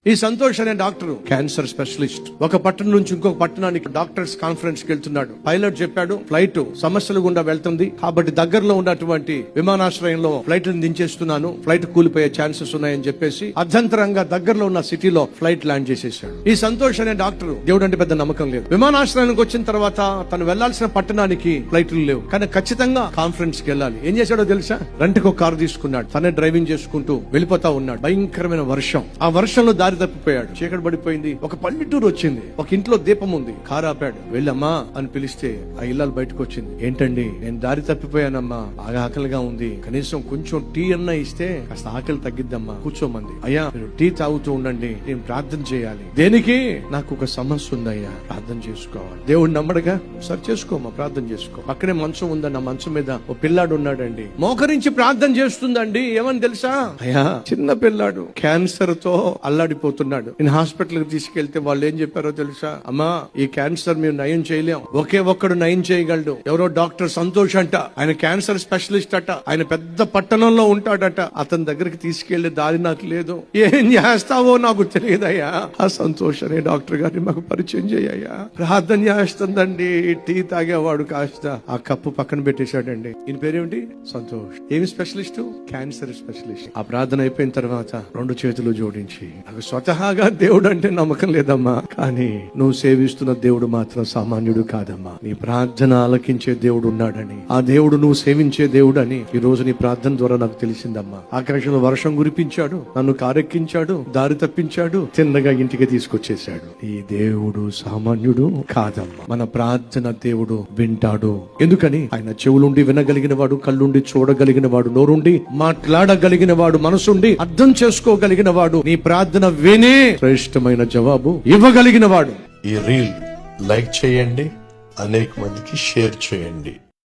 ఈ సంతోష్ అనే doctor cancer specialist ఒక పట్టణం నుంచి ఇంకొక పట్టణానికి డాక్టర్స్ కాన్ఫరెన్స్ కి వెళ్తున్నాడు. పైలట్ చెప్పాడు ఫ్లైట్ సమస్యలు గుండా వెళ్తుంది కాబట్టి దగ్గరలో ఉన్నటువంటి విమానాశ్రయంలో ఫ్లైట్ దించేస్తున్నాను, ఫ్లైట్ కూలిపోయే ఛాన్సెస్ ఉన్నాయని చెప్పేసి అర్ధంతరంగా దగ్గరలో ఉన్న సిటీలో ఫ్లైట్ ల్యాండ్ చేసేసాడు. ఈ సంతోష్ అనే డాక్టర్ దేవుడు అంటే పెద్ద నమ్మకం లేదు. విమానాశ్రయానికి వచ్చిన తర్వాత తను వెళ్లాల్సిన పట్టణానికి ఫ్లైట్లు లేవు, కానీ ఖచ్చితంగా కాన్ఫరెన్స్ కి వెళ్ళాలి. ఏం చేశాడో తెలుసా? రెంట్కి ఒక కారు తీసుకున్నాడు, తనే డ్రైవింగ్ చేసుకుంటూ వెళ్ళిపోతా ఉన్నాడు. భయంకరమైన వర్షం, ఆ వర్షంలో దారి తప్పిపోయాడు. చీకటి పడిపోయింది. ఒక పల్లెటూరు వచ్చింది, ఒక ఇంట్లో దీపం ఉంది. కారు ఆపాడు. వెళ్ళమ్మా అని పిలిస్తే ఆ ఇల్లాలు బయటకు వచ్చింది. ఏంటండి, నేను దారి తప్పిపోయానమ్మా, బాగా ఆకలిగా ఉంది, కనీసం కొంచెం టీ అన్నా ఇస్తే కాస్త ఆకలి తగ్గిద్దమ్మా, కూర్చోమంది. అయ్యా మీరు టీ తాగుతూ ఉండండి, నేను ప్రార్థన చేయాలి. దేనికి? నాకు ఒక సమస్య ఉందయ్యా, ప్రార్థన చేసుకోవాలి. దేవుడు నమ్మడుగా, సరి చేసుకోమా, ప్రార్థన చేసుకో. పక్కనే మంచం ఉందండి, ఆ మంచం మీద ఓ పిల్లాడు ఉన్నాడండి, మోకరించి ప్రార్థన చేస్తుందండి. ఏమని తెలుసా? అయ్యా చిన్న పిల్లాడు క్యాన్సర్ తో అల్లాడిపోతున్నాడు. నేను హాస్పిటల్ కి తీసుకెళ్తే వాళ్ళు ఏం చెప్పారో తెలుసా? అమ్మా ఈ క్యాన్సర్ మేము నయం చేయలేం, ఒకే ఒక్కడు నయం చేయగలడు. ఎవరో డాక్టర్ సంతోష్ అంట, ఆయన క్యాన్సర్ స్పెషలిస్ట్ అట, ఆయన పెద్ద పట్టణంలో ఉంటాడట. అతని దగ్గరికి తీసుకెళ్లే దారి నాకు లేదు. ఏం చేస్తావో నాకు తెలియదయ్యా. ఆ సంతోష్ అనే డాక్టర్ గారిని మాకు పరిచయం చేయయ్యా. ప్రార్థన చేస్తుందండి. టీ తాగేవాడు కాస్త ఆ కప్పు పక్కన పెట్టేశాడండి. ఈయన పేరేమిటి? సంతోష్. ఏమి స్పెషలిస్ట్? Cancer specialist. ఆ ప్రార్థన అయిపోయిన తర్వాత రెండు చేతులు జోడించి, నాకు స్వతహాగా దేవుడు అంటే నమ్మకం లేదమ్మా, కానీ నువ్వు సేవిస్తున్న దేవుడు మాత్రం సామాన్యుడు కాదమ్మా. నీ ప్రార్థన ఆలకించే దేవుడు ఉన్నాడని, ఆ దేవుడు నువ్వు సేవించే దేవుడు అని ఈ రోజు నీ ప్రార్థన ద్వారా నాకు తెలిసిందమ్మా. ఆకాశంలో వర్షం కురిపించాడు, నన్ను కారెక్కించాడు, దారి తప్పించాడు, తిన్నగా ఇంటికి తీసుకొచ్చేశాడు. ఈ దేవుడు సామాన్యుడు కాదమ్మా. మన ప్రార్థన దేవుడు వింటాడు. ఎందుకని? ఆయన చెవులుండి వినగలిగిన వాడు, కళ్ళుండి చూడగలిగిన వాడు, నోరుండి మాట్లాడగలిగిన వాడు, మనసుండి అర్థం చేసుకోగలిగిన వాడు, నీ ప్రార్థన వినే శ్రేష్టమైన జవాబు ఇవ్వగలిగిన వాడు. ఈ రీల్ లైక్ చేయండి, అనేక మందికి షేర్ చేయండి.